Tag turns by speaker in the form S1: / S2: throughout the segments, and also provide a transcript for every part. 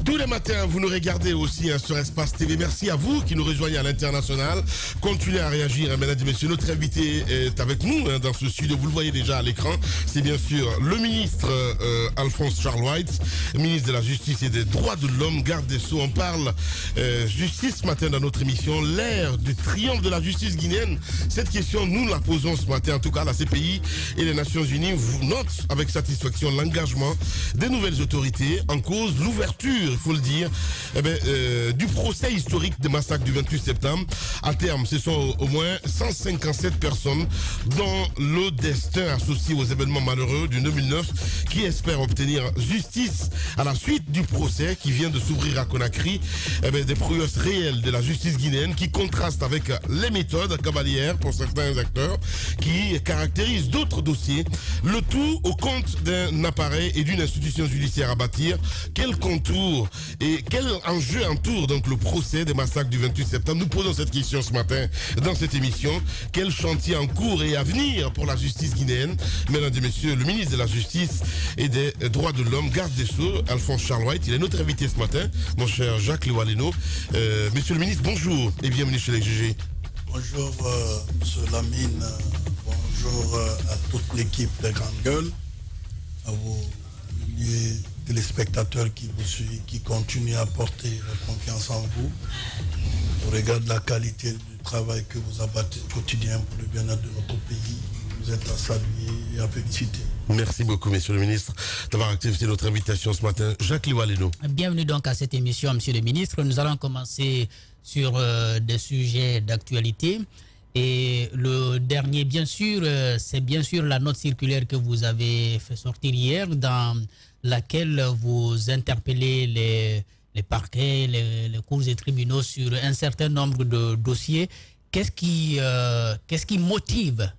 S1: Tous les matins, vous nous regardez aussi sur Espace TV. Merci à vous qui nous rejoignez à l'international. Continuez à réagir, mesdames et messieurs. Notre invité est avec nous dans ce studio. Vous le voyez déjà à l'écran. C'est bien sûr le ministre Alphonse Charles White, ministre de la Justice et des Droits de l'Homme, garde des Sceaux. On parle justice ce matin dans notre émission. L'ère du triomphe de la justice guinéenne. Cette question, nous la posons ce matin. En tout cas, la CPI et les Nations Unies vous notent avec satisfaction l'engagement des nouvelles autorités en cause l'ouverture, il faut le dire, du procès historique des massacres du 28 septembre. À terme, ce sont au moins 157 personnes dont le destin associé aux événements malheureux du 2009 qui espèrent obtenir justice à la suite du procès qui vient de s'ouvrir à Conakry. Des prouesses réelles de la justice guinéenne qui contrastent avec les méthodes cavalières pour certains acteurs qui caractérisent d'autres dossiers. Le tout au compte d'un appareil et d'une institution judiciaire à bâtir. Quel contour et quel enjeu entoure donc le procès des massacres du 28 septembre? Nous posons cette question ce matin dans cette émission. Quel chantier en cours et à venir pour la justice guinéenne? Mesdames et messieurs, le ministre de la Justice et des Droits de l'Homme, garde des Sceaux, Alphonse Charles White, il est notre invité ce matin, mon cher Jacques Liwaleno. Monsieur le ministre, bonjour et bienvenue chez les GG.
S2: Bonjour, M. Lamine. Bonjour à toute l'équipe des Grandes Gueules, à vos milliers de téléspectateurs qui vous suivent, qui continuent à porter confiance en vous, au regard de la qualité du travail que vous abattez au quotidien pour le bien-être de notre pays. Vous êtes à saluer et à féliciter.
S1: Merci beaucoup, monsieur le ministre, d'avoir accepté notre invitation ce matin. Jacques Liwaleno.
S3: Bienvenue donc à cette émission, monsieur le ministre. Nous allons commencer sur des sujets d'actualité. Et le dernier, bien sûr, c'est bien sûr la note circulaire que vous avez fait sortir hier, dans laquelle vous interpellez les parquets, les cours et tribunaux sur un certain nombre de dossiers. Qu'est-ce qui motive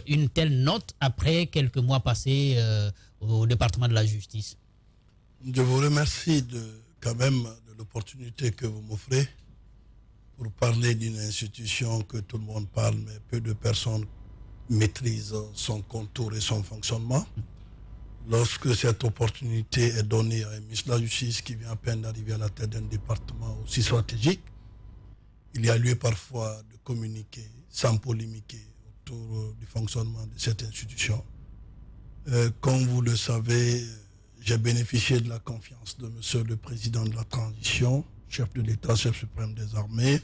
S3: une telle note après quelques mois passés au département de la justice?
S2: Je vous remercie quand même de l'opportunité que vous m'offrez pour parler d'une institution que tout le monde parle, mais peu de personnes maîtrisent son contour et son fonctionnement. Lorsque cette opportunité est donnée à un ministre de la Justice qui vient à peine d'arriver à la tête d'un département aussi stratégique, il y a lieu parfois de communiquer sans polémiquer autour du fonctionnement de cette institution. Comme vous le savez, j'ai bénéficié de la confiance de Monsieur le Président de la Transition, chef de l'État, chef suprême des armées,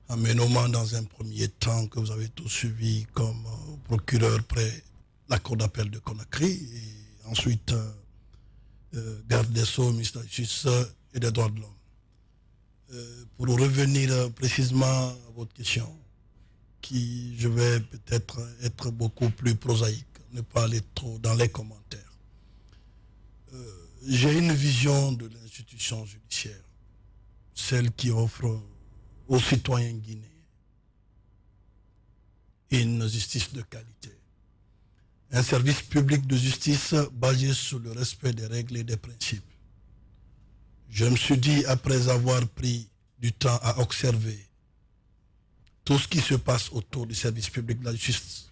S2: en me nommant dans un premier temps, que vous avez tous suivi, comme procureur près la Cour d'appel de Conakry, et ensuite garde des Sceaux, ministre de la Justice et des Droits de l'Homme. Pour revenir précisément à votre question, qui je vais peut-être être beaucoup plus prosaïque, ne pas aller trop dans les commentaires. J'ai une vision de l'institution judiciaire, celle qui offre aux citoyens guinéens une justice de qualité. Un service public de justice basé sur le respect des règles et des principes. Je me suis dit, après avoir pris du temps à observer tout ce qui se passe autour du service public de la justice,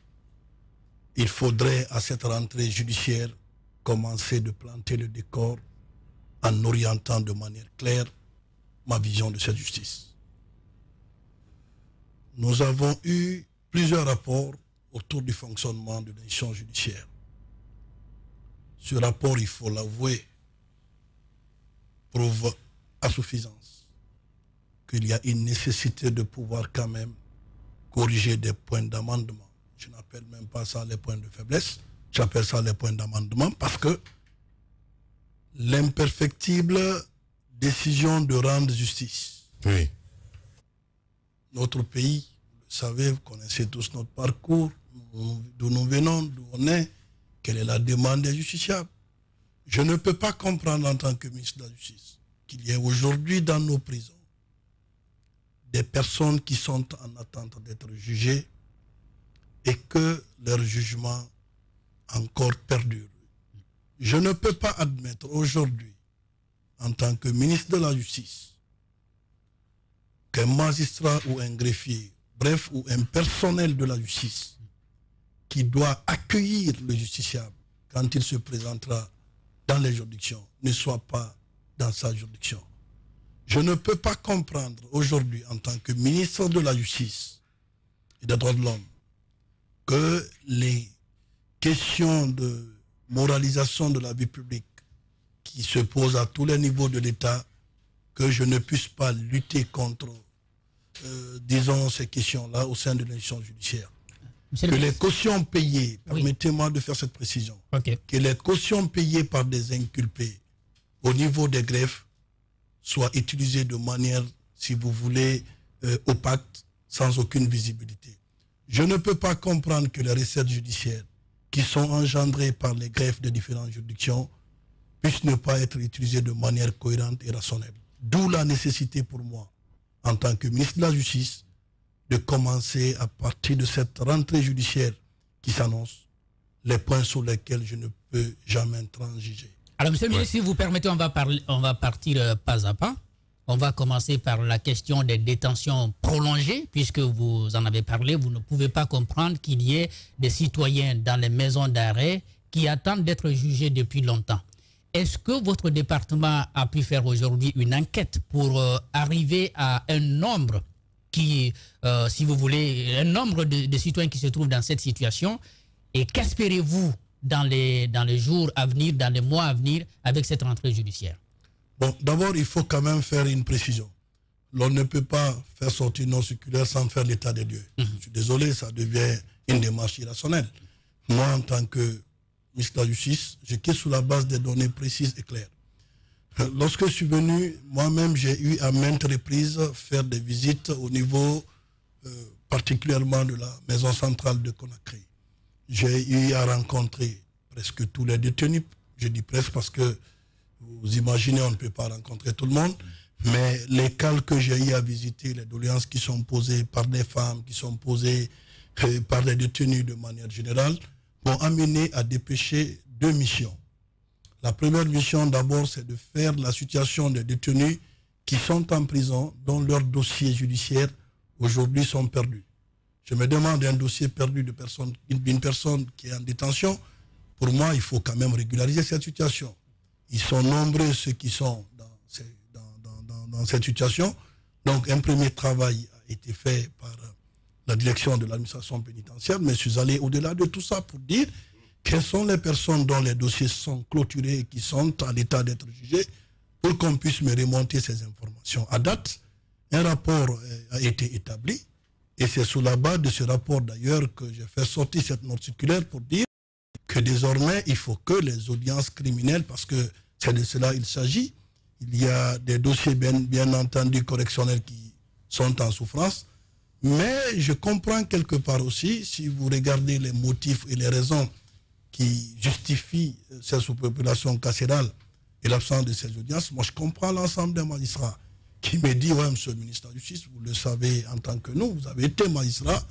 S2: il faudrait à cette rentrée judiciaire commencer de planter le décor en orientant de manière claire ma vision de cette justice. Nous avons eu plusieurs rapports autour du fonctionnement de l'institution judiciaire. Ce rapport, il faut l'avouer, prouve à suffisance qu'il y a une nécessité de pouvoir quand même corriger des points d'amendement. Je n'appelle même pas ça les points de faiblesse, j'appelle ça les points d'amendement parce que l'imperfectible décision de rendre justice.
S1: Oui.
S2: Notre pays, vous le savez, vous connaissez tous notre parcours, d'où nous venons, d'où on est, quelle est la demande des justiciables. Je ne peux pas comprendre en tant que ministre de la Justice qu'il y ait aujourd'hui dans nos prisons des personnes qui sont en attente d'être jugées et que leur jugement encore perdure. Je ne peux pas admettre aujourd'hui, en tant que ministre de la Justice, qu'un magistrat ou un greffier, bref, ou un personnel de la justice, qui doit accueillir le justiciable quand il se présentera dans les juridictions, ne soit pas dans sa juridiction. Je ne peux pas comprendre aujourd'hui, en tant que ministre de la Justice et des droits de l'homme, que les questions de moralisation de la vie publique qui se posent à tous les niveaux de l'État, que je ne puisse pas lutter contre, disons, ces questions-là au sein de l'institution judiciaire. Que les cautions payées, permettez-moi de faire cette précision, que les cautions payées par des inculpés au niveau des greffes soient utilisées de manière, si vous voulez, opaque, sans aucune visibilité. Je ne peux pas comprendre que les recettes judiciaires qui sont engendrées par les greffes de différentes juridictions puissent ne pas être utilisées de manière cohérente et rationnelle. D'où la nécessité pour moi, en tant que ministre de la Justice, de commencer à partir de cette rentrée judiciaire qui s'annonce, les points sur lesquels je ne peux jamais transiger.
S3: Alors, monsieur le ministre, si vous permettez, on va partir pas à pas. On va commencer par la question des détentions prolongées, puisque vous en avez parlé. Vous ne pouvez pas comprendre qu'il y ait des citoyens dans les maisons d'arrêt qui attendent d'être jugés depuis longtemps. Est-ce que votre département a pu faire aujourd'hui une enquête pour arriver à un nombre qui, si vous voulez, un nombre de citoyens qui se trouvent dans cette situation? Et qu'espérez-vous dans les jours à venir, dans les mois à venir, avec cette rentrée judiciaire?
S2: Bon, d'abord, il faut quand même faire une précision. L'on ne peut pas faire sortir nos circulaires sans faire l'état des lieux. Je suis désolé, ça devient une démarche irrationnelle. Moi, en tant que ministre de la Justice, je quitte sous la base des données précises et claires. Lorsque je suis venu, moi-même, j'ai eu à maintes reprises faire des visites au niveau particulièrement de la maison centrale de Conakry. J'ai eu à rencontrer presque tous les détenus. Je dis presque parce que vous imaginez, on ne peut pas rencontrer tout le monde, mais les cas que j'ai eu à visiter, les doléances qui sont posées par des femmes, qui sont posées par les détenus de manière générale, m'ont amené à dépêcher 2 missions. La première mission, d'abord, c'est de faire la situation des détenus qui sont en prison, dont leurs dossiers judiciaires aujourd'hui sont perdus. Je me demande un dossier perdu d'une personne qui est en détention. Pour moi, il faut quand même régulariser cette situation. Ils sont nombreux ceux qui sont dans cette situation. Donc un premier travail a été fait par la direction de l'administration pénitentiaire, mais je suis allé au-delà de tout ça pour dire quelles sont les personnes dont les dossiers sont clôturés et qui sont à l'état d'être jugés pour qu'on puisse me remonter ces informations. À date, un rapport a été établi et c'est sous la base de ce rapport d'ailleurs que j'ai fait sortir cette note circulaire pour dire que désormais, il faut que les audiences criminelles, parce que c'est de cela il s'agit, il y a des dossiers bien entendu correctionnels qui sont en souffrance, mais je comprends quelque part aussi, si vous regardez les motifs et les raisons qui justifient cette sous-population carcérale et l'absence de ces audiences, moi je comprends l'ensemble des magistrats qui me disent, ouais, monsieur le ministre de la Justice, vous le savez en tant que nous, vous avez été magistrat,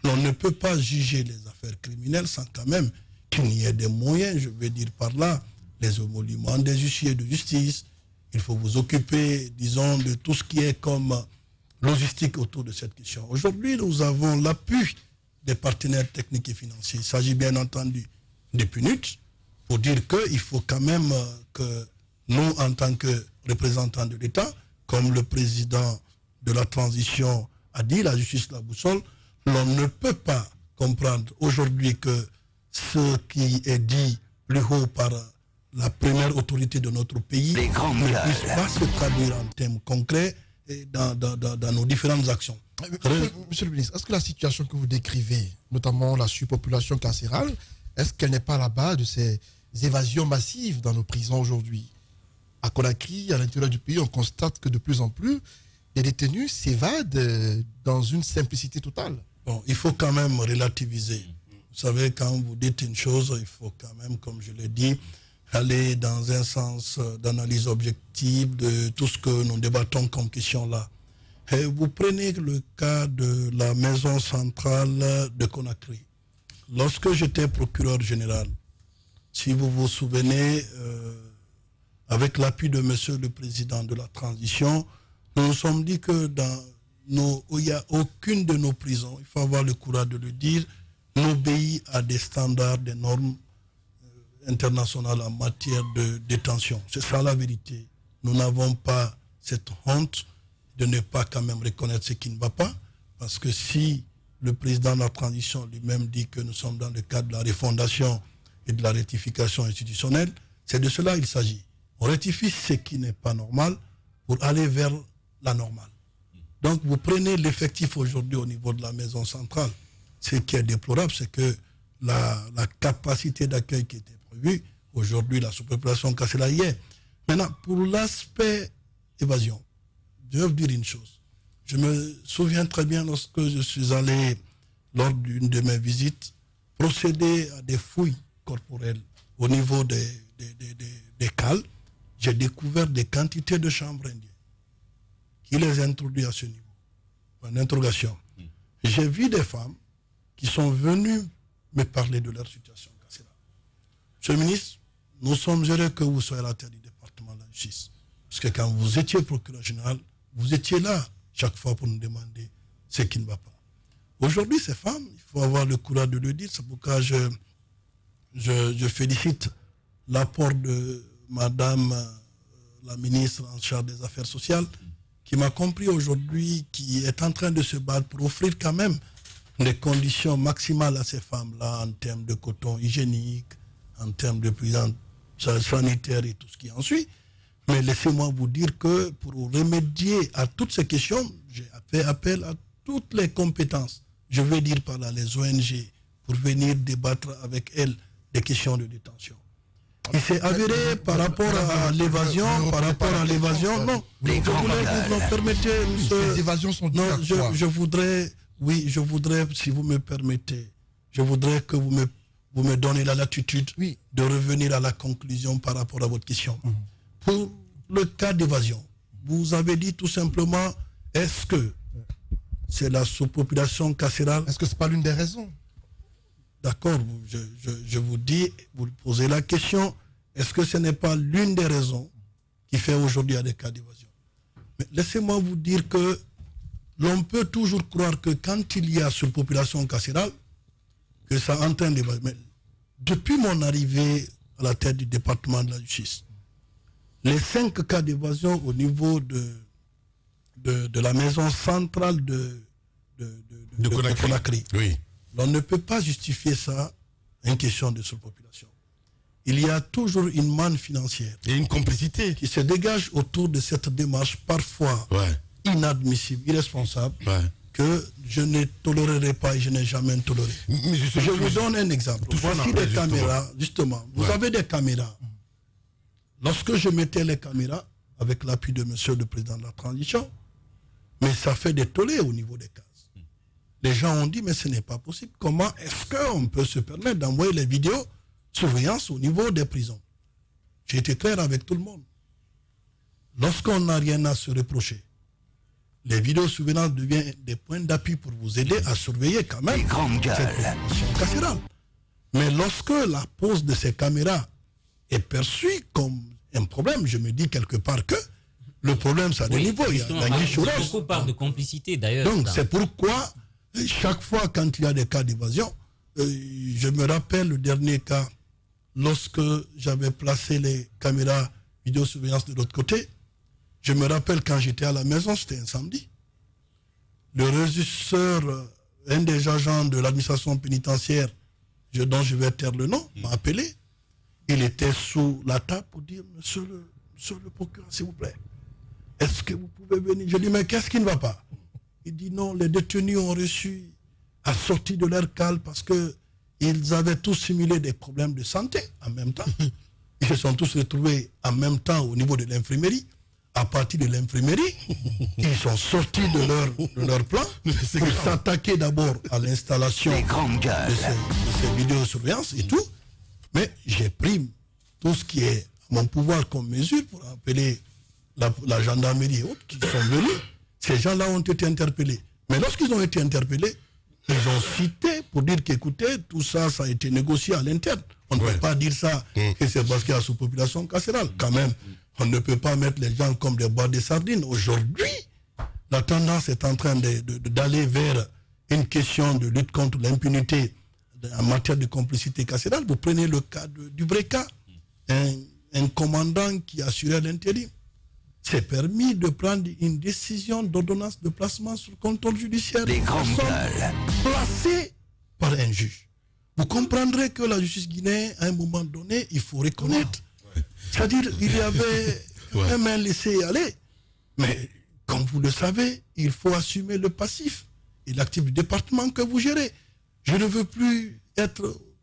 S2: on ne peut pas juger les affaires criminelles sans quand même qu'il y ait des moyens, je veux dire par là, les émoluments des huissiers de justice. Il faut vous occuper, disons, de tout ce qui est comme logistique autour de cette question. Aujourd'hui, nous avons l'appui des partenaires techniques et financiers. Il s'agit bien entendu des PNUD pour dire qu'il faut quand même que nous, en tant que représentants de l'État, comme le président de la transition a dit, la justice, la boussole, l'on ne peut pas comprendre aujourd'hui que ce qui est dit plus haut par la première autorité de notre pays ne puisse pas se traduire en termes concrets dans nos différentes actions.
S4: Monsieur le ministre, est-ce que la situation que vous décrivez, notamment la surpopulation carcérale, est-ce qu'elle n'est pas à la base de ces évasions massives dans nos prisons aujourd'hui? À Conakry, à l'intérieur du pays, on constate que de plus en plus, les détenus s'évadent dans une simplicité totale.
S2: Bon, il faut quand même relativiser. Vous savez, quand vous dites une chose, il faut quand même, comme je l'ai dit, aller dans un sens d'analyse objective de tout ce que nous débattons comme question là. Et vous prenez le cas de la maison centrale de Conakry. Lorsque j'étais procureur général, si vous vous souvenez, avec l'appui de monsieur le président de la transition, nous nous sommes dit que il n'y a aucune de nos prisons, il faut avoir le courage de le dire, n'obéit à des standards, des normes internationales en matière de détention. C'est ça la vérité. nous n'avons pas cette honte de ne pas quand même reconnaître ce qui ne va pas, parce que si le président de la transition lui-même dit que nous sommes dans le cadre de la refondation et de la rectification institutionnelle, c'est de cela qu'il s'agit. On rectifie ce qui n'est pas normal pour aller vers la normale. Donc vous prenez l'effectif aujourd'hui au niveau de la maison centrale. Ce qui est déplorable, c'est que la capacité d'accueil qui était prévue, aujourd'hui la sous-population carcérale y est. Maintenant, pour l'aspect évasion, je veux dire une chose. Je me souviens très bien lorsque je suis allé, lors d'une de mes visites, procéder à des fouilles corporelles au niveau des cales. J'ai découvert des quantités de chambres indiennes qui les introduit à ce niveau. En interrogation. J'ai vu des femmes qui sont venues me parler de leur situation carcérale. Monsieur le ministre, nous sommes heureux que vous soyez à la tête du département de la justice. Parce que quand vous étiez procureur général, vous étiez là chaque fois pour nous demander ce qui ne va pas. Aujourd'hui, ces femmes, il faut avoir le courage de le dire. C'est pourquoi je félicite l'apport de Madame la ministre en charge des Affaires sociales, qui m'a compris aujourd'hui, qui est en train de se battre pour offrir quand même des conditions maximales à ces femmes-là en termes de coton hygiénique, en termes de prise en charge sanitaire et tout ce qui en suit. Mais laissez-moi vous dire que pour remédier à toutes ces questions, j'ai fait appel à toutes les compétences, je veux dire par là les ONG, pour venir débattre avec elles des questions de détention. Il s'est avéré par rapport à l'évasion, non, vous permettez,
S4: les évasions sont
S2: non, je voudrais, si vous me permettez, je voudrais que vous me donnez la latitude de revenir à la conclusion par rapport à votre question. Pour le cas d'évasion, vous avez dit tout simplement, est-ce que c'est la sous-population carcérale?
S4: Est-ce que ce n'est pas l'une des raisons?
S2: D'accord, je vous dis, vous posez la question, est-ce que ce n'est pas l'une des raisons qui fait aujourd'hui des cas d'évasion? Mais laissez-moi vous dire que l'on peut toujours croire que quand il y a surpopulation carcérale, que ça entraîne l'évasion. Mais depuis mon arrivée à la tête du département de la justice, les 5 cas d'évasion au niveau de la maison centrale de Conakry,
S1: oui.
S2: On ne peut pas justifier ça en question de surpopulation. Il y a toujours une manne financière.
S1: Et une complicité
S2: qui se dégage autour de cette démarche parfois inadmissible, irresponsable, que je ne tolérerai pas et je n'ai jamais toléré. Je vous donne un exemple. Voici des caméras, justement. Vous avez des caméras. Lorsque je mettais les caméras, avec l'appui de monsieur le président de la transition, mais ça fait des tollés au niveau des cases. Les gens ont dit, mais ce n'est pas possible. Comment est-ce qu'on peut se permettre d'envoyer les vidéos surveillance au niveau des prisons? J'ai été clair avec tout le monde. Lorsqu'on n'a rien à se reprocher, les vidéos surveillance deviennent des points d'appui pour vous aider à surveiller quand même cette population carcérale. Mais lorsque la pose de ces caméras est perçue comme un problème, je me dis quelque part que le problème, ça a des niveaux. Il y a
S5: beaucoup parlent de complicité d'ailleurs.
S2: Donc c'est pourquoi chaque fois quand il y a des cas d'évasion, je me rappelle le dernier cas, lorsque j'avais placé les caméras vidéosurveillance de l'autre côté, je me rappelle quand j'étais à la maison, c'était un samedi, le régisseur, un des agents de l'administration pénitentiaire, dont je vais taire le nom, m'a appelé. Il était sous la table pour dire, monsieur le procureur, s'il vous plaît, est-ce que vous pouvez venir? Je dis, mais qu'est-ce qui ne va pas? Il dit, non, les détenus ont reçu à sortir de leur cale parce qu'ils avaient tous simulé des problèmes de santé en même temps. Ils se sont tous retrouvés en même temps au niveau de l'infirmerie. À partir de l'infirmerie, ils sont sortis de leur plan pour s'attaquer d'abord à l'installation de ces vidéosurveillance et tout. Mais j'ai pris tout ce qui est à mon pouvoir comme mesure pour appeler la gendarmerie et autres qui sont venus. Ces gens-là ont été interpellés. Mais lorsqu'ils ont été interpellés, ils ont cité pour dire qu'écoutez, tout ça, ça a été négocié à l'interne. On ne peut pas dire ça, que c'est parce qu'il y a sous-population carcérale. Quand même, on ne peut pas mettre les gens comme des boîtes de sardines. Aujourd'hui, la tendance est en train d'aller vers une question de lutte contre l'impunité en matière de complicité carcérale. Vous prenez le cas du Breka, un commandant qui assurait l'intérim. s'est permis de prendre une décision d'ordonnance de placement sur contrôle judiciaire.
S6: Des grands gueules.
S2: Placé par un juge. Vous comprendrez que la justice guinéenne, à un moment donné, il faut reconnaître. C'est-à-dire, il y avait même un laisser-aller. Mais, comme vous le savez, il faut assumer le passif et l'actif du département que vous gérez. Je ne veux plus être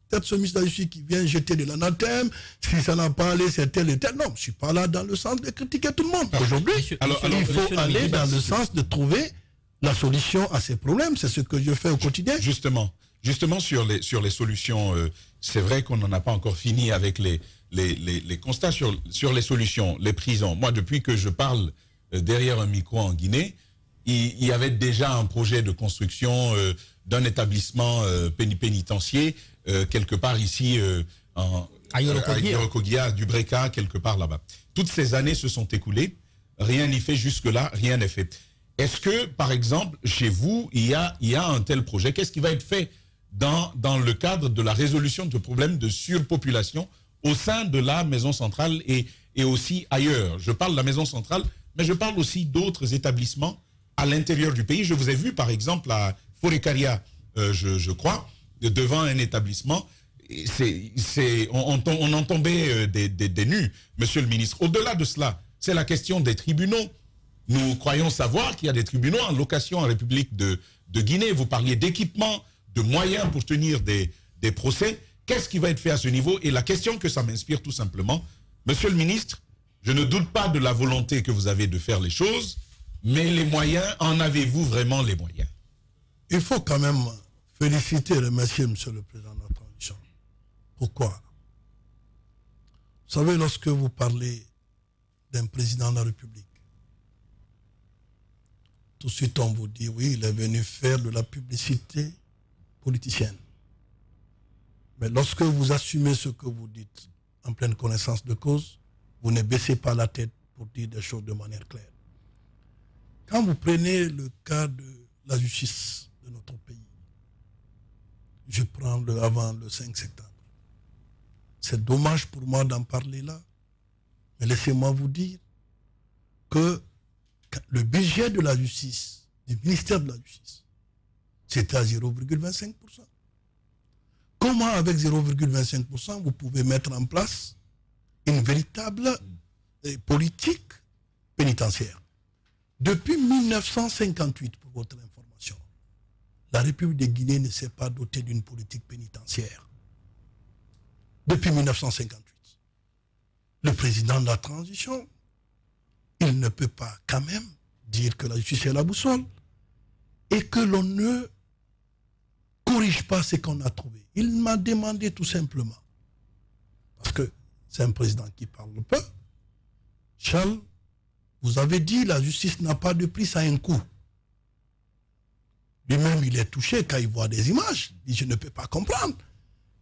S2: peut-être ce ministre de la Justice qui vient jeter de l'anathème, si ça n'a pas allé, c'est tel et tel. Non, je ne suis pas là dans le sens de critiquer tout le monde. Aujourd'hui, il faut aller dans le sens de trouver la solution à ces problèmes. C'est ce que je fais au quotidien.
S7: Justement sur les solutions, c'est vrai qu'on n'en a pas encore fini avec les constats sur les solutions, les prisons. Moi, depuis que je parle derrière un micro en Guinée, il y avait déjà un projet de construction d'un établissement pénitentiaire quelque part ici à Yorokogia, du Breka, quelque part là-bas. Toutes ces années se sont écoulées, rien n'y fait jusque-là, rien n'est fait. Est-ce que, par exemple, chez vous, il y a un tel projet? Qu'est-ce qui va être fait dans le cadre de la résolution de problèmes de surpopulation au sein de la maison centrale et aussi ailleurs? Je parle de la maison centrale, mais je parle aussi d'autres établissements à l'intérieur du pays. Je vous ai vu, par exemple, à Forekaria, je crois, devant un établissement. On en tombait des nues, monsieur le ministre. Au-delà de cela, c'est la question des tribunaux. Nous croyons savoir qu'il y a des tribunaux en location en République de Guinée. Vous parliez d'équipement, de moyens pour tenir des procès. Qu'est-ce qui va être fait à ce niveau? Et la question que ça m'inspire tout simplement, monsieur le ministre, je ne doute pas de la volonté que vous avez de faire les choses, mais les moyens, en avez-vous vraiment les moyens?
S2: Il faut quand même féliciter et remercier monsieur le président de la transition. Pourquoi? Vous savez, lorsque vous parlez d'un président de la République, tout de suite on vous dit, oui, il est venu faire de la publicité politicienne. Mais lorsque vous assumez ce que vous dites en pleine connaissance de cause, vous ne baissez pas la tête pour dire des choses de manière claire. Quand vous prenez le cas de la justice de notre pays, je prends avant le 5 septembre. C'est dommage pour moi d'en parler là, mais laissez-moi vous dire que le budget de la justice, du ministère de la Justice, c'était à 0,25%. Comment avec 0,25% vous pouvez mettre en place une véritable politique pénitentiaire? Depuis 1958, pour votre information, la République de Guinée ne s'est pas dotée d'une politique pénitentiaire. Depuis 1958. Le président de la transition, il ne peut pas quand même dire que la justice est la boussole et que l'on ne corrige pas ce qu'on a trouvé. Il m'a demandé tout simplement, parce que c'est un président qui parle peu, Charles, vous avez dit la justice n'a pas de prix, ça a un coût. Lui-même, il est touché quand il voit des images. Il dit, je ne peux pas comprendre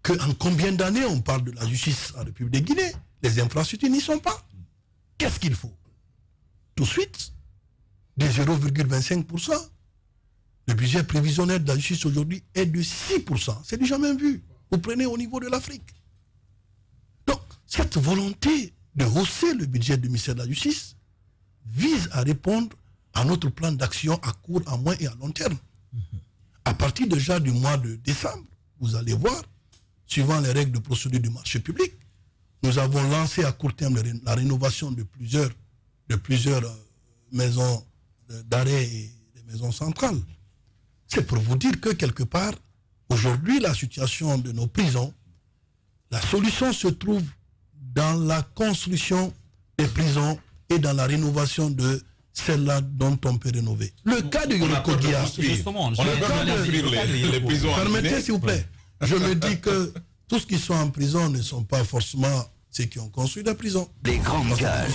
S2: qu'en combien d'années on parle de la justice en République de Guinée. Les infrastructures n'y sont pas. Qu'est-ce qu'il faut? Tout de suite, de 0,25%. Le budget prévisionnel de la justice aujourd'hui est de 6%. C'est du jamais vu. Vous prenez au niveau de l'Afrique. Donc, cette volonté de hausser le budget du ministère de la Justice vise à répondre à notre plan d'action à court, à moyen et à long terme. À partir déjà du mois de décembre, vous allez voir, suivant les règles de procédure du marché public, nous avons lancé à court terme la rénovation de plusieurs maisons d'arrêt et des maisons centrales. C'est pour vous dire que quelque part, aujourd'hui, la situation de nos prisons, la solution se trouve dans la construction des prisons et dans la rénovation de celles-là dont on peut rénover. Le cas de Yorokogia, permettez s'il vous plaît, je me dis que tous ceux qui sont en prison ne sont pas forcément ceux qui ont construit la prison.
S6: Des grandes gueules.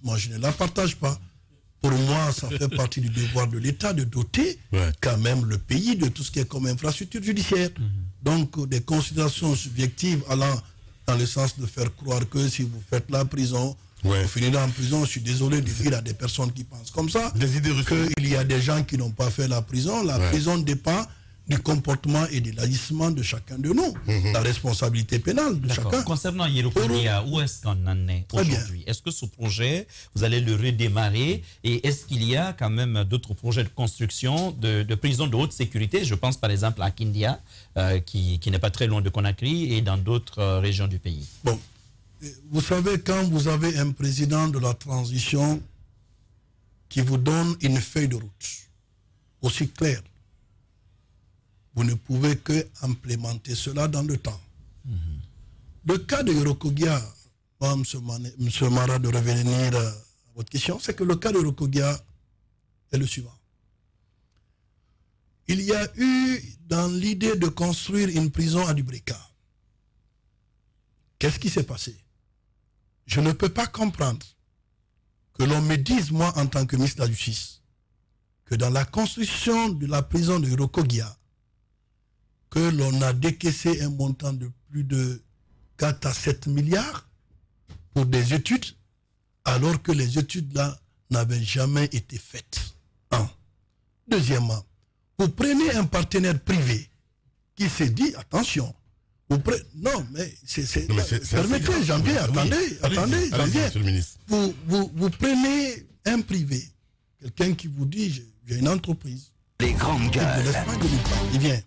S2: Moi, je ne la partage pas. Pour moi, ça fait partie du devoir de l'État de doter quand même le pays de tout ce qui est comme infrastructure judiciaire. Donc, des considérations subjectives allant dans le sens de faire croire que si vous faites la prison, vous finirez en prison. Je suis désolé de dire à des personnes qui pensent comme ça qu'il y a des gens qui n'ont pas fait la prison. La prison dépend du comportement et de l'agissement de chacun de nous, la responsabilité pénale de chacun.
S5: Concernant Yorokodia, où est-ce qu'on en est aujourd'hui? Est-ce que ce projet, vous allez le redémarrer? Et est-ce qu'il y a quand même d'autres projets de construction de prisons de haute sécurité? Je pense par exemple à Kindia, qui n'est pas très loin de Conakry, et dans d'autres régions du pays.
S2: Bon, vous savez, quand vous avez un président de la transition qui vous donne une feuille de route aussi claire, vous ne pouvez que implémenter cela dans le temps. Le cas de Yorokogia, M. Mara, de revenir à votre question, c'est que le cas de Yorokogia est le suivant. Il y a eu dans l'idée de construire une prison à Dubrika. Qu'est-ce qui s'est passé? Je ne peux pas comprendre que l'on me dise, moi, en tant que ministre de la Justice, que dans la construction de la prison de Yorokogia, que l'on a décaissé un montant de plus de 4 à 7 milliards pour des études, alors que les études-là n'avaient jamais été faites. Un. Deuxièmement, vous prenez un partenaire privé qui s'est dit, attention, non, mais c'est... Permettez, j'en viens, attendez, j'en viens. Vous prenez un privé, quelqu'un qui vous dit, j'ai une entreprise.
S6: Les grandes gueules.
S2: Il vient.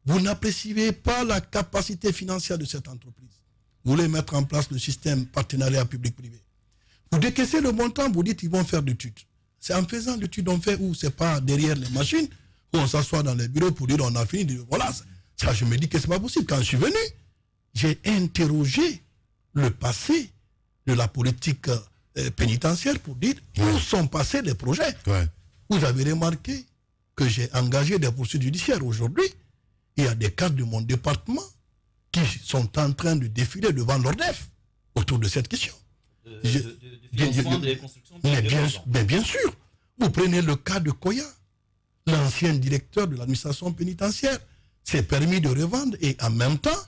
S2: Vous n'appréciez pas la capacité financière de cette entreprise. Vous voulez mettre en place le système partenariat public-privé. Vous décaissez le montant, vous dites qu'ils vont faire l'étude. C'est en faisant l'étude, on fait où? C'est pas derrière les machines, où on s'assoit dans les bureaux pour dire on a fini. Voilà, ça je me dis que c'est pas possible. Quand je suis venu, j'ai interrogé le passé de la politique pénitentiaire pour dire où sont passés les projets. Vous avez remarqué que j'ai engagé des poursuites judiciaires aujourd'hui. Il y a des cadres de mon département qui sont en train de défiler devant l'ORDEF autour de cette question. Mais bien sûr, vous prenez le cas de Koya, l'ancien directeur de l'administration pénitentiaire, s'est permis de revendre et en même temps,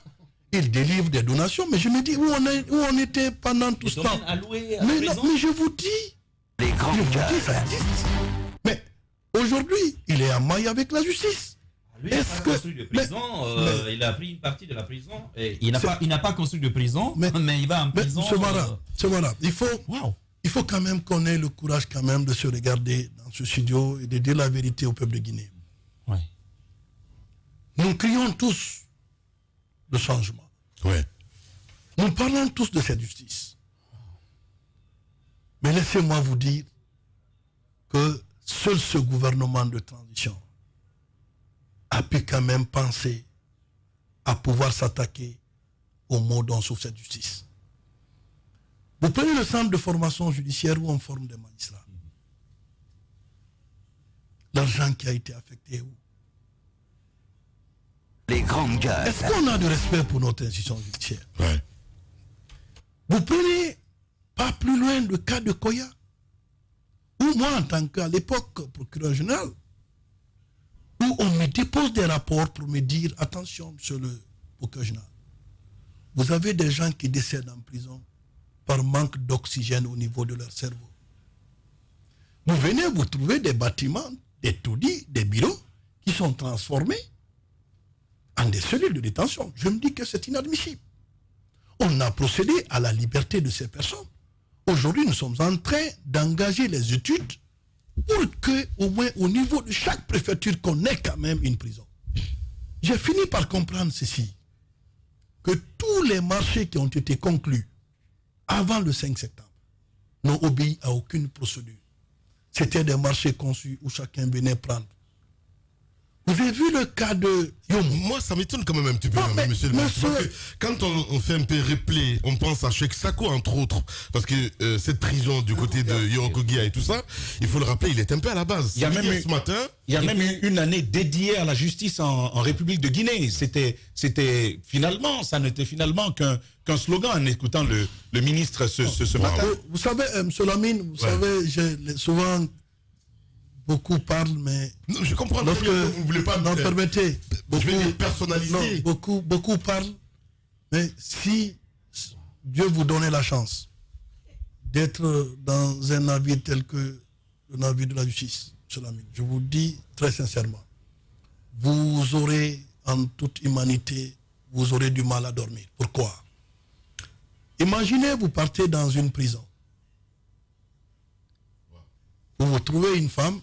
S2: il délivre des donations. Mais je me dis, où on était pendant tout ce temps? Mais je vous dis,
S6: les grandes gueules.
S2: Ça existe. Mais aujourd'hui, il est en maille avec la justice.
S5: Lui, il n'a pas construit de prison, il a pris une partie de la prison. Et il n'a pas construit de prison, mais il va en prison.
S2: C'est voilà. Il faut quand même qu'on ait le courage quand même de se regarder dans ce studio et de dire la vérité au peuple de Guinée.
S5: Ouais.
S2: Nous crions tous le changement. Nous parlons tous de cette justice. Mais laissez-moi vous dire que seul ce gouvernement de transition a pu quand même penser à pouvoir s'attaquer aux maux dont souffre cette justice. Vous prenez le centre de formation judiciaire où on forme des magistrats. L'argent qui a été affecté où?
S6: Les grandes gueules.
S2: Est-ce qu'on a du respect pour notre institution judiciaire? Vous prenez pas plus loin le cas de Koya, où moi, en tant qu'à l'époque procureur général, où on me dépose des rapports pour me dire, attention, monsieur le procureur général, vous avez des gens qui décèdent en prison par manque d'oxygène au niveau de leur cerveau. Vous venez, vous trouvez des bâtiments, des taudis, des bureaux qui sont transformés en des cellules de détention. Je me dis que c'est inadmissible. On a procédé à la liberté de ces personnes. Aujourd'hui, nous sommes en train d'engager les études pour que, au moins au niveau de chaque préfecture, qu'on ait quand même une prison. J'ai fini par comprendre ceci, que tous les marchés qui ont été conclus avant le 5 septembre n'ont obéi à aucune procédure. C'était des marchés conçus où chacun venait prendre. Vous avez vu le cas de Yomo?
S1: Moi, ça m'étonne quand même un petit peu, monsieur le ministre. Parce que quand on fait un peu replay, on pense à Cheikh Sako, entre autres. Parce que cette prison du côté de Yorokogia et tout ça, il faut le rappeler, il est un peu à la base.
S7: Il y a même eu une année dédiée à la justice en République de Guinée. C'était finalement, ça n'était finalement qu'un slogan en écoutant le ministre ce matin.
S2: Vous savez, M. Lamine, vous savez, souvent... Beaucoup parlent, mais...
S1: Non, je comprends que vous ne voulez pas...
S2: Non, permettez.
S1: Je vais personnaliser.
S2: Beaucoup parlent, mais si Dieu vous donnait la chance d'être dans un navire tel que le navire de la justice, je vous dis très sincèrement, vous aurez, en toute humanité, vous aurez du mal à dormir. Pourquoi? Imaginez, vous partez dans une prison. Vous trouvez une femme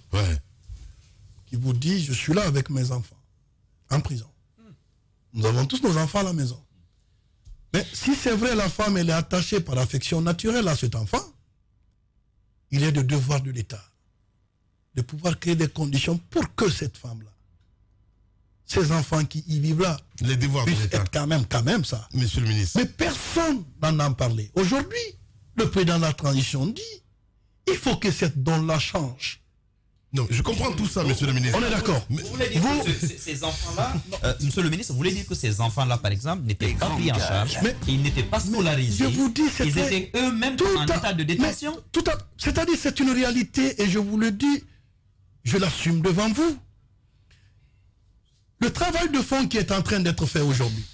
S2: qui vous dit, je suis là avec mes enfants, en prison. Nous avons tous nos enfants à la maison. Mais si c'est vrai, la femme, elle est attachée par affection naturelle à cet enfant, il est de devoir de l'État de pouvoir créer des conditions pour que cette femme-là, ces enfants qui y vivent là,
S1: les devoirs
S2: puissent être quand même ça.
S1: Monsieur le ministre.
S2: Mais personne n'en a parlé. Aujourd'hui, le président de la transition dit, il faut que cette donne-là change.
S1: Non, je comprends tout ça, monsieur le ministre.
S2: On est d'accord.
S5: Vous voulez dire que ces enfants-là, monsieur le ministre, vous voulez dire que ces enfants-là, par exemple, n'étaient pas pris en charge, ils n'étaient pas scolarisés,
S2: je vous dis,
S5: ils étaient eux-mêmes en état de détention.
S2: C'est-à-dire, c'est une réalité, et je vous le dis, je l'assume devant vous. Le travail de fond qui est en train d'être fait aujourd'hui,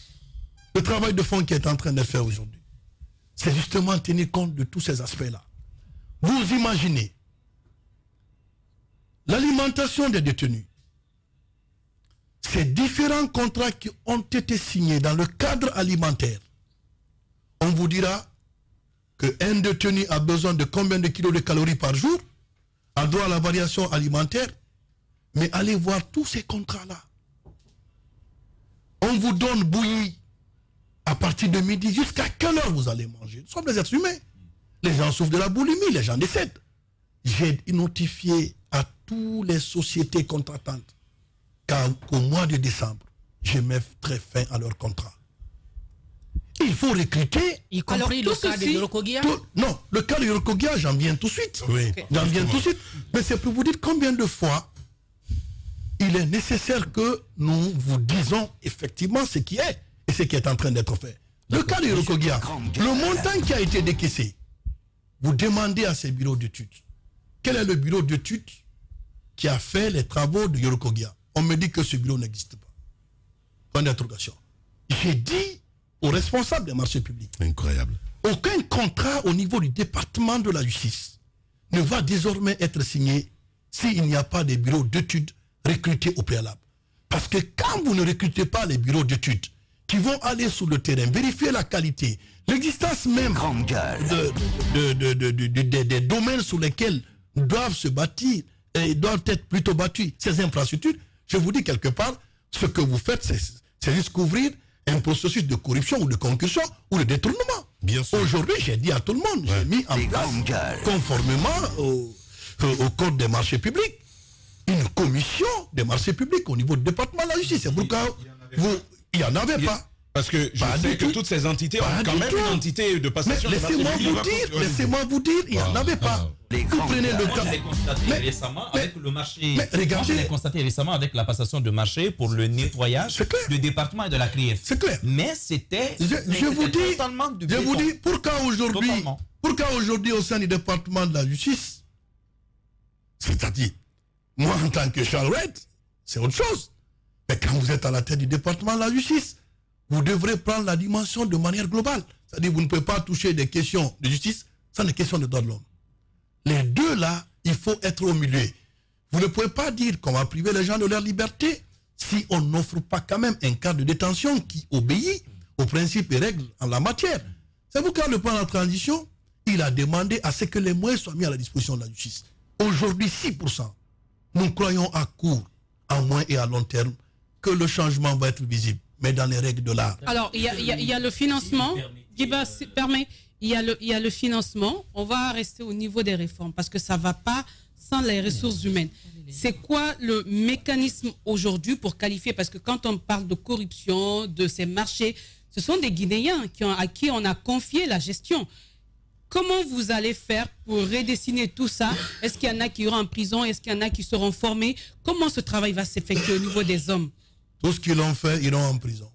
S2: c'est justement tenir compte de tous ces aspects-là. Vous imaginez l'alimentation des détenus. Ces différents contrats qui ont été signés dans le cadre alimentaire. On vous dira qu'un détenu a besoin de combien de kilos de calories par jour, a droit à la variation alimentaire, mais allez voir tous ces contrats-là. On vous donne bouillie à partir de midi, jusqu'à quelle heure vous allez manger? Nous sommes des êtres humains. Les gens souffrent de la boulimie, les gens décèdent. J'ai notifié à toutes les sociétés contratantes qu'au mois de décembre, je mettrai fin à leur contrat. Il faut recruter.
S3: Y compris le cas de Yorokogia?
S2: Non, le cas de Yorokogia, j'en viens tout de suite.
S1: Oui.
S2: J'en viens tout de suite. Mais c'est pour vous dire combien de fois il est nécessaire que nous vous disons effectivement ce qui est et ce qui est en train d'être fait. Le cas de Yorokogia, le montant qui a été décaissé, vous demandez à ces bureaux d'études, quel est le bureau d'études qui a fait les travaux de Yorokogia? On me dit que ce bureau n'existe pas. Point d'interrogation. J'ai dit aux responsables des marchés publics,
S1: incroyable,
S2: aucun contrat au niveau du département de la justice ne va désormais être signé s'il n'y a pas de bureaux d'études recrutés au préalable. Parce que quand vous ne recrutez pas les bureaux d'études qui vont aller sur le terrain, vérifier la qualité, l'existence même des domaines sur lesquels doivent se bâtir et doivent être plutôt bâtis ces infrastructures, je vous dis quelque part, ce que vous faites, c'est juste couvrir un processus de corruption ou de concussion ou de détournement.
S1: Bien sûr.
S2: Aujourd'hui, j'ai dit à tout le monde, j'ai mis en place, conformément au code des marchés publics, une commission des marchés publics au niveau du département de la justice. C'est pourquoi il n'y en avait pas.
S7: Parce que je sais que toutes ces entités ont quand même une entité de passation.
S2: Laissez-moi vous dire, il n'y en avait pas. Vous prenez le cas.
S5: Je l'ai constaté récemment avec le marché.
S2: Regardez.
S5: Je l'ai constaté récemment avec la passation de marché pour le nettoyage du département et de la CRIEF.
S2: C'est clair.
S5: Mais c'était
S2: Je vous dis, pourquoi aujourd'hui au sein du département de la justice, c'est-à-dire, moi en tant que Charles Red, c'est autre chose. Mais quand vous êtes à la tête du département de la justice, vous devrez prendre la dimension de manière globale. C'est-à-dire, vous ne pouvez pas toucher des questions de justice sans des questions de droits de l'homme. Les deux là, il faut être au milieu. Vous ne pouvez pas dire qu'on va priver les gens de leur liberté si on n'offre pas quand même un cadre de détention qui obéit aux principes et règles en la matière. C'est pourquoi le plan de la transition, il a demandé à ce que les moyens soient mis à la disposition de la justice. Aujourd'hui, 6%. Nous croyons à court, à moyen et à long terme que le changement va être visible, mais dans les règles de l'art.
S8: Alors, il y a le financement qui permet. Il y a le financement. On va rester au niveau des réformes parce que ça ne va pas sans les ressources humaines. C'est quoi le mécanisme aujourd'hui pour qualifier? Parce que quand on parle de corruption, de ces marchés, ce sont des Guinéens à qui on a confié la gestion. Comment vous allez faire pour redessiner tout ça? Est-ce qu'il y en a qui iront en prison? Est-ce qu'il y en a qui seront formés? Comment ce travail va s'effectuer au niveau des hommes?
S2: Tout ce qu'ils ont fait, iront en prison.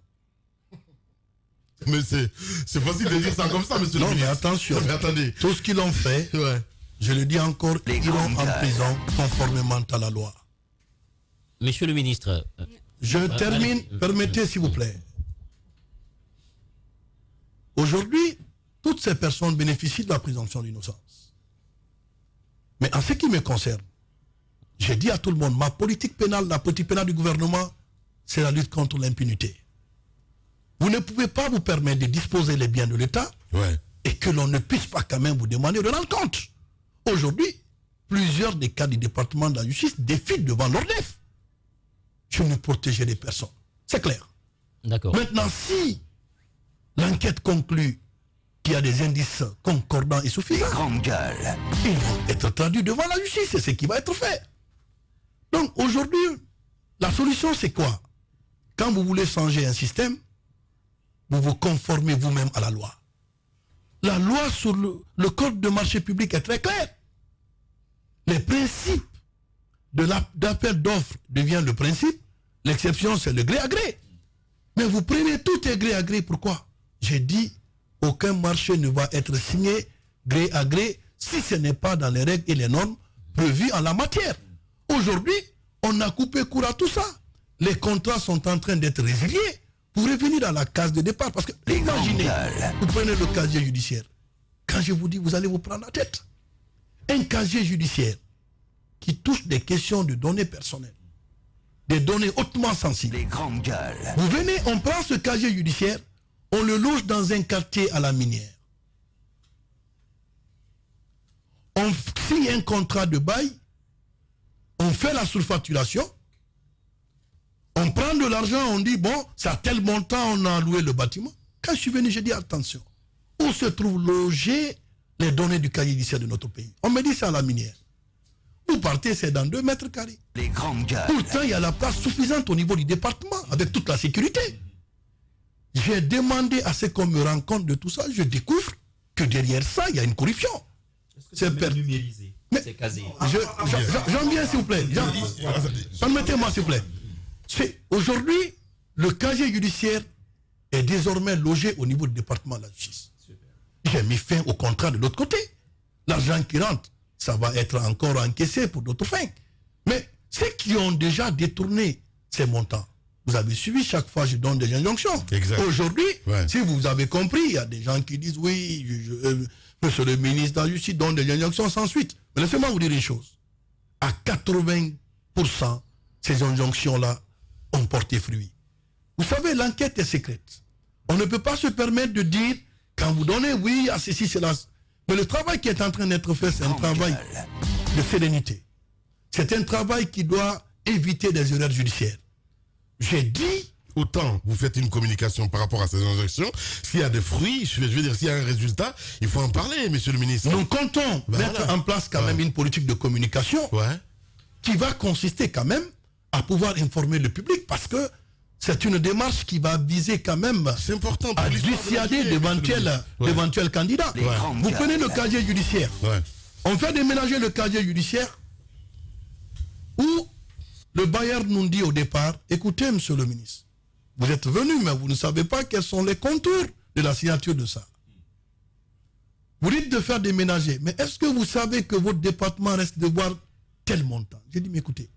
S1: Mais c'est facile de dire ça comme ça, monsieur le ministre.
S2: Non, mais attention.
S1: Mais attendez.
S2: Tout ce qu'ils ont fait, je le dis encore, ils iront en prison conformément à la loi.
S9: Monsieur le ministre.
S2: Je termine, permettez s'il vous plaît. Aujourd'hui, toutes ces personnes bénéficient de la présomption d'innocence. Mais en ce qui me concerne, j'ai dit à tout le monde, ma politique pénale, la politique pénale du gouvernement c'est la lutte contre l'impunité. Vous ne pouvez pas vous permettre de disposer les biens de l'État et que l'on ne puisse pas quand même vous demander de rendre compte. Aujourd'hui, plusieurs des cas du département de la justice défilent devant l'ORDEF. Je ne protégeais les personnes. C'est clair.
S9: D'accord.
S2: Maintenant, si l'enquête conclut qu'il y a des indices concordants et suffisants, ils vont être traduits devant la justice. C'est ce qui va être fait. Donc aujourd'hui, la solution c'est quoi? Quand vous voulez changer un système, vous vous conformez vous-même à la loi. La loi sur le code de marché public est très clair. Les principes d'appel d'offres devient le principe. L'exception, c'est le gré à gré. Mais vous prenez tout est gré à gré. Pourquoi? J'ai dit, aucun marché ne va être signé gré à gré si ce n'est pas dans les règles et les normes prévues en la matière. Aujourd'hui, on a coupé court à tout ça. Les contrats sont en train d'être résiliés pour revenir dans la case de départ. Parce que, imaginez, vous prenez le casier judiciaire. Quand je vous dis, vous allez vous prendre la tête. Un casier judiciaire qui touche des questions de données personnelles, des données hautement sensibles. Vous venez, on prend ce casier judiciaire, on le loge dans un quartier à la minière. On signe un contrat de bail, on fait la surfacturation, on prend de l'argent, on dit, bon, c'est à tel montant, on a loué le bâtiment. Quand je suis venu, j'ai dit, attention, où se trouvent logées les données du casier judiciaire de notre pays? On me dit, c'est à la minière. Vous partez, c'est dans 2 mètres carrés. Pourtant, il y a la place suffisante au niveau du département, avec toute la sécurité. J'ai demandé à ce qu'on me rende compte de tout ça. Je découvre que derrière ça, il y a une corruption.
S5: C'est numérisé, ces casiers.
S2: J'en viens, s'il vous plaît. Permettez-moi, s'il vous plaît. Aujourd'hui, le casier judiciaire est désormais logé au niveau du département de la justice. J'ai mis fin au contrat de l'autre côté. L'argent qui rentre, ça va être encore encaissé pour d'autres fins. Mais ceux qui ont déjà détourné ces montants, vous avez suivi, chaque fois je donne des injonctions. Aujourd'hui, si vous avez compris, il y a des gens qui disent oui, monsieur le ministre de la Justice donne des injonctions sans suite. Mais laissez-moi vous dire une chose. À 80%, ces injonctions-là ont porté fruit. Vous savez, l'enquête est secrète. On ne peut pas se permettre de dire, quand vous donnez oui à ceci, cela. Mais le travail qui est en train d'être fait, c'est un travail de sérénité. C'est un travail qui doit éviter des erreurs judiciaires. J'ai dit...
S1: Autant vous faites une communication par rapport à ces injonctions, s'il y a des fruits, je veux dire, s'il y a un résultat, il faut en parler, monsieur le ministre.
S2: Nous comptons mettre en place quand même une politique de communication qui va consister quand même à pouvoir informer le public, parce que c'est une démarche qui va viser quand même à dissuader d'éventuels candidats. Vous prenez le casier judiciaire. On fait déménager le casier judiciaire où le bailleur nous dit au départ, écoutez, monsieur le ministre, vous êtes venu, mais vous ne savez pas quels sont les contours de la signature de ça. Vous dites de faire déménager, mais est-ce que vous savez que votre département reste de voir tel montant? J'ai dit, mais écoutez,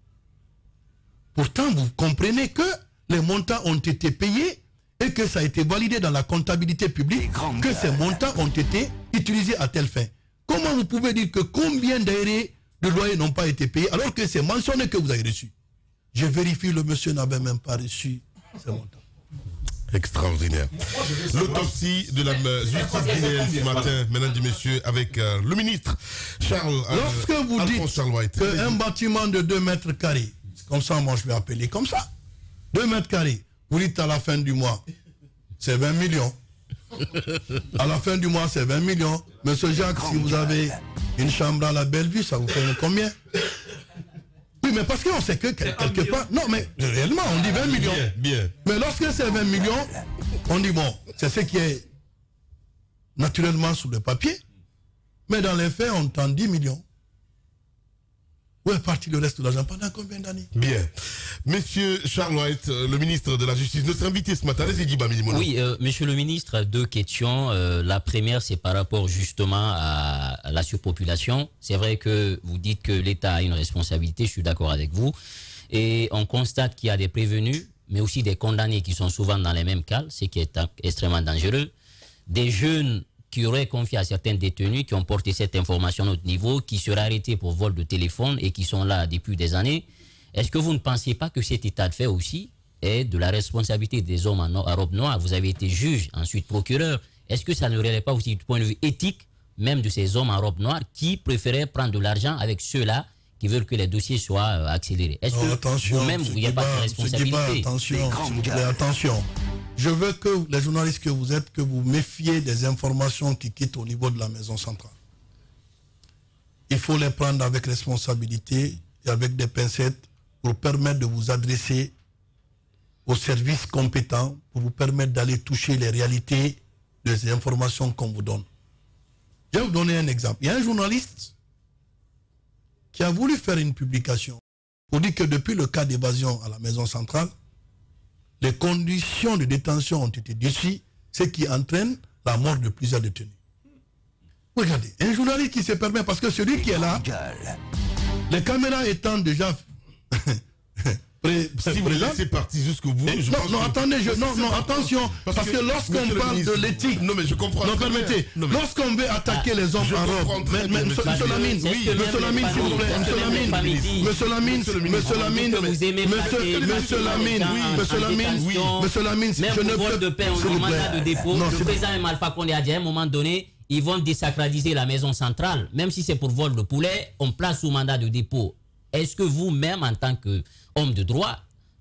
S2: pourtant vous comprenez que les montants ont été payés et que ça a été validé dans la comptabilité publique, que ces montants ont été utilisés à telle fin. Comment vous pouvez dire que combien d'aérés de loyers n'ont pas été payés alors que c'est mentionné que vous avez reçu? Je vérifie, le monsieur n'avait même pas reçu ces montants.
S1: Extraordinaire. L'autopsie de la justice guinéenne ce matin, mesdames et messieurs, avec le ministre Charles.
S2: Lorsque vous dites qu'un bâtiment de 2 mètres carrés, comme ça, moi je vais appeler comme ça, 2 mètres carrés, vous dites à la fin du mois, c'est 20 millions. À la fin du mois, c'est 20 millions. Monsieur Jacques, si vous avez une chambre à la Bellevue, ça vous fait combien? Oui, mais parce qu'on sait que quelque part... Non, mais réellement, on dit 20 millions.
S1: Bien.
S2: Mais lorsque c'est 20 millions, on dit, bon, c'est ce qui est naturellement sous le papier. Mais dans les faits, on tend 10 millions. Où est parti le reste de l'argent? Pendant combien d'années?
S1: Bien. Monsieur Charles White, le ministre de la Justice, notre invité ce matin, allez-y, Bamilimono.
S9: Oui, monsieur le ministre, 2 questions. La première, c'est par rapport justement à la surpopulation. C'est vrai que vous dites que l'État a une responsabilité, je suis d'accord avec vous. Et on constate qu'il y a des prévenus, mais aussi des condamnés qui sont souvent dans les mêmes cas, ce qui est extrêmement dangereux. Des jeunes qui auraient confié à certains détenus qui ont porté cette information à notre niveau, qui seraient arrêtés pour vol de téléphone et qui sont là depuis des années. Est-ce que vous ne pensez pas que cet état de fait aussi est de la responsabilité des hommes à robe noire. Vous avez été juge, ensuite procureur. Est-ce que ça ne relève pas aussi du point de vue éthique, même de ces hommes en robe noire, qui préféraient prendre de l'argent avec ceux-là qui veulent que les dossiers soient accélérés? Est-ce que vous-même, vous n'avez pas de responsabilité?
S2: Attention. Je veux que les journalistes que vous êtes, que vous méfiez des informations qui quittent au niveau de la maison centrale. Il faut les prendre avec responsabilité et avec des pincettes pour permettre de vous adresser aux services compétents, pour vous permettre d'aller toucher les réalités des informations qu'on vous donne. Je vais vous donner un exemple. Il y a un journaliste qui a voulu faire une publication pour dire que depuis le cas d'évasion à la maison centrale, les conditions de détention ont été durcies, ce qui entraîne la mort de plusieurs détenus. Regardez, un journaliste qui se permet, parce que celui qui est là, les caméras étant déjà
S1: si vous laissez partir jusqu'au bout,
S2: attention, parce que lorsqu'on parle de l'éthique,
S1: non mais je comprends.
S2: Non, permettez, lorsqu'on veut attaquer les hommes en robe, monsieur Lamine, s'il vous plaît, monsieur Lamine, je ne peux
S9: de paix, on mandat de dépôt. Le président Alpha Condé a dit à un moment donné, ils vont désacraliser la maison centrale, même si c'est pour vol de poulet, on place sous mandat de dépôt. Est-ce que vous-même, en tant qu'homme de droit,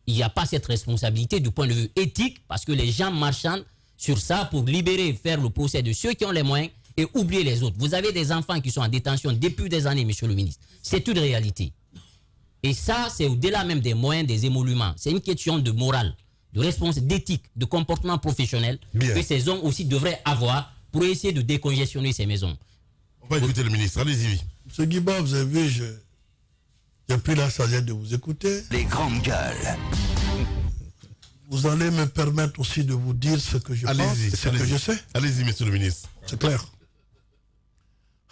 S9: il n'y a pas cette responsabilité du point de vue éthique, parce que les gens marchandent sur ça pour libérer, faire le procès de ceux qui ont les moyens et oublier les autres? Vous avez des enfants qui sont en détention depuis des années, monsieur le ministre. C'est une réalité. Et ça, c'est au-delà même des moyens, des émoluments. C'est une question de morale, de responsabilité, d'éthique, de comportement professionnel que ces hommes aussi devraient avoir pour essayer de décongestionner ces maisons.
S1: On va écouter le ministre, allez-y.
S2: Monsieur Guiba, vous avez vu, j'ai pris la sagesse de vous écouter.
S6: Les grandes gueules.
S2: Vous allez me permettre aussi de vous dire ce que je pense et ce que je sais.
S1: Allez-y, monsieur le ministre.
S2: C'est clair.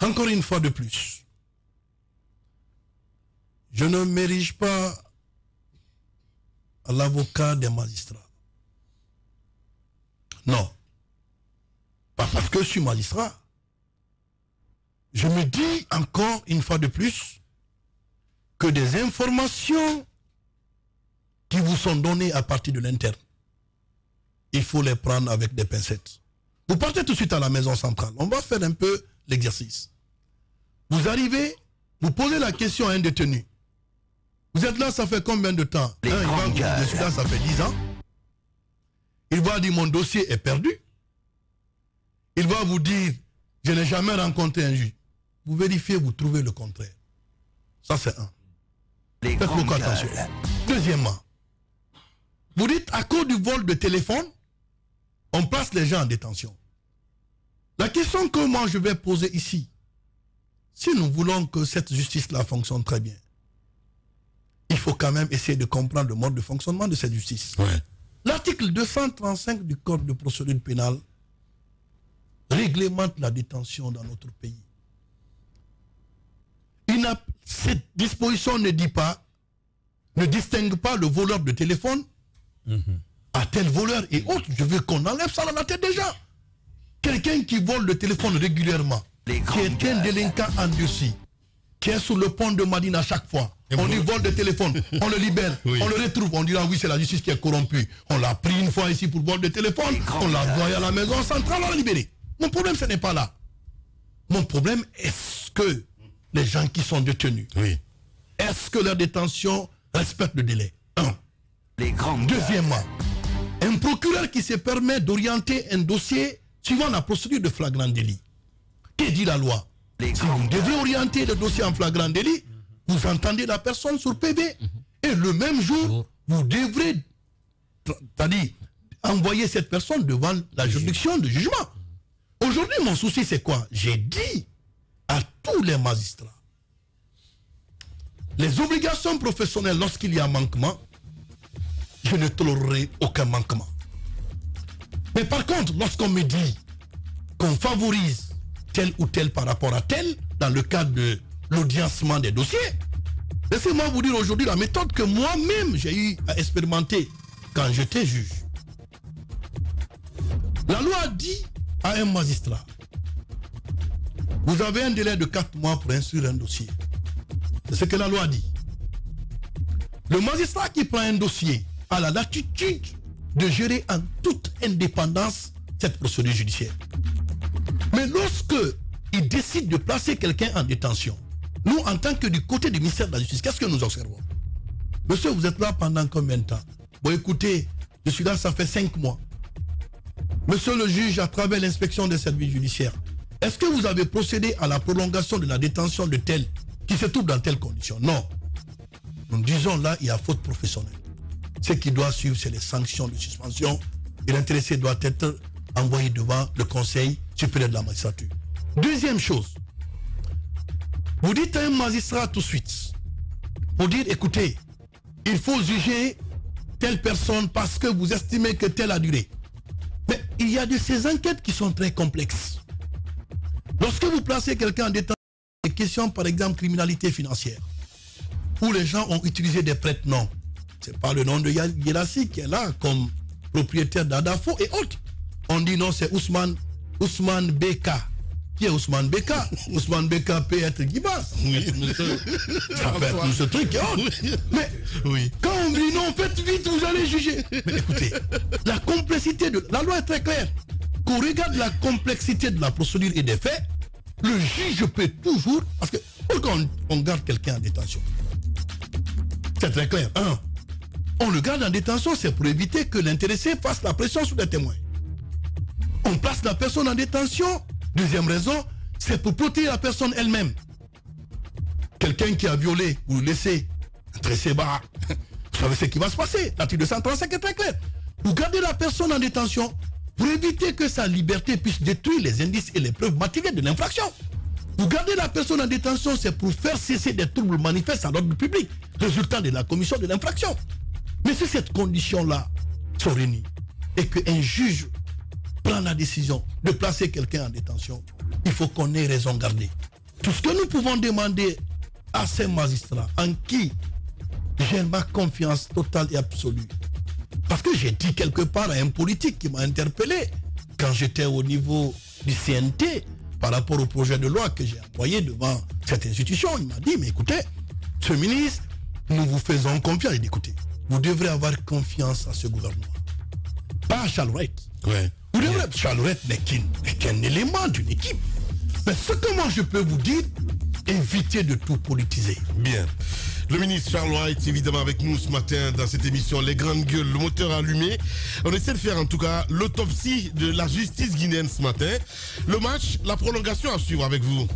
S2: Encore une fois de plus, je ne m'érige pas à l'avocat des magistrats. Non. Pas parce que je suis magistrat. Je me dis encore une fois de plus que des informations qui vous sont données à partir de l'interne, il faut les prendre avec des pincettes. Vous partez tout de suite à la maison centrale. On va faire un peu l'exercice. Vous arrivez, vous posez la question à un détenu. Vous êtes là, ça fait combien de temps? Je suis là, ça fait 10 ans. Il va dire, mon dossier est perdu. Il va vous dire, je n'ai jamais rencontré un juge. Vous vérifiez, vous trouvez le contraire. Ça, c'est un. Faites beaucoup attention. Deuxièmement, vous dites, à cause du vol de téléphone, on place les gens en détention. La question que moi je vais poser ici, si nous voulons que cette justice-là fonctionne très bien, il faut quand même essayer de comprendre le mode de fonctionnement de cette justice.
S1: Ouais. L'article
S2: 235 du Code de procédure pénale réglemente la détention dans notre pays. Cette disposition ne dit pas, ne distingue pas le voleur de téléphone à tel voleur et autres. Je veux qu'on enlève ça dans la tête des gens. Quelqu'un qui vole le téléphone régulièrement, qui est un délinquant endurci, qui est sur le pont de Madine à chaque fois, on lui vole le téléphone, on le libère, on le retrouve, on dira oui c'est la justice qui est corrompue. On l'a pris une fois ici pour vol de téléphone, on l'a envoyé à la maison centrale, on l'a libéré. Mon problème ce n'est pas là. Mon problème est-ce que les gens qui sont détenus, est-ce que leur détention respecte le délai? Un. Deuxièmement, un procureur qui se permet d'orienter un dossier suivant la procédure de flagrant délit. Que dit la loi? Si vous devez orienter le dossier en flagrant délit, vous entendez la personne sur PV. Et le même jour, vous devrez, c'est-à-dire, envoyer cette personne devant la juridiction de jugement. Aujourd'hui, mon souci, c'est quoi? J'ai dit à tous les magistrats, les obligations professionnelles, lorsqu'il y a manquement, je ne tolérerai aucun manquement. Mais par contre, lorsqu'on me dit qu'on favorise tel ou tel par rapport à tel, dans le cadre de l'audiencement des dossiers, laissez-moi vous dire aujourd'hui la méthode que moi-même j'ai eu à expérimenter quand j'étais juge. La loi dit à un magistrat, vous avez un délai de 4 mois pour instruire un dossier. C'est ce que la loi dit. Le magistrat qui prend un dossier a la latitude de gérer en toute indépendance cette procédure judiciaire. Mais lorsque il décide de placer quelqu'un en détention, nous, en tant que du côté du ministère de la Justice, qu'est-ce que nous observons? Monsieur, vous êtes là pendant combien de temps? Bon, écoutez, je suis là, ça fait 5 mois. Monsieur le juge, à travers l'inspection des services judiciaires, est-ce que vous avez procédé à la prolongation de la détention de tel qui se trouve dans telle condition? Non. Nous disons là, il y a faute professionnelle. Ce qui doit suivre, c'est les sanctions de suspension. Et l'intéressé doit être envoyé devant le Conseil supérieur de la magistrature. Deuxième chose, vous dites à un magistrat tout de suite, pour dire, écoutez, il faut juger telle personne parce que vous estimez que telle a duré. Mais il y a de ces enquêtes qui sont très complexes. Lorsque vous placez quelqu'un en détention, des questions par exemple criminalité financière, où les gens ont utilisé des prête-noms, c'est pas le nom de Guirassy qui est là comme propriétaire d'Adafo et autres. On dit non, c'est Ousmane Beka. Qui est Ousmane Beka? Ousmane Beka peut être Guibas. Oui. Ça peut être ce truc et autres. Mais oui. Quand on dit non, faites vite, vous allez juger. Mais écoutez, la complexité de... La loi est très claire. Qu'on regarde la complexité de la procédure et des faits, le juge peut toujours... Parce que pourquoi on garde quelqu'un en détention? C'est très clair. On le garde en détention, c'est pour éviter que l'intéressé fasse la pression sur les témoins. On place la personne en détention. Deuxième raison, c'est pour protéger la personne elle-même. Quelqu'un qui a violé, vous le laissez entrer bas. Vous savez ce qui va se passer. L'article 235 est très clair. Vous gardez la personne en détention pour éviter que sa liberté puisse détruire les indices et les preuves matérielles de l'infraction. Vous gardez la personne en détention, c'est pour faire cesser des troubles manifestes à l'ordre public, résultant de la commission de l'infraction. Mais si cette condition-là se réunit et qu'un juge prend la décision de placer quelqu'un en détention, il faut qu'on ait raison gardée. Tout ce que nous pouvons demander à ces magistrats, en qui j'ai ma confiance totale et absolue, parce que j'ai dit quelque part à un politique qui m'a interpellé quand j'étais au niveau du CNT par rapport au projet de loi que j'ai envoyé devant cette institution. Il m'a dit, mais écoutez, ce ministre, nous vous faisons confiance. Il dit, écoutez, vous devrez avoir confiance à ce gouvernement. Pas à Charles Wright.
S1: Ouais.
S2: Vous devrez... Charles Wright n'est qu'un élément d'une équipe. Mais ce que moi je peux vous dire, évitez de tout politiser.
S1: Bien. Le ministre Charles Wright, évidemment, avec nous ce matin dans cette émission Les Grandes Gueules, le moteur allumé. On essaie de faire en tout cas l'autopsie de la justice guinéenne ce matin. Le match, la prolongation à suivre avec vous.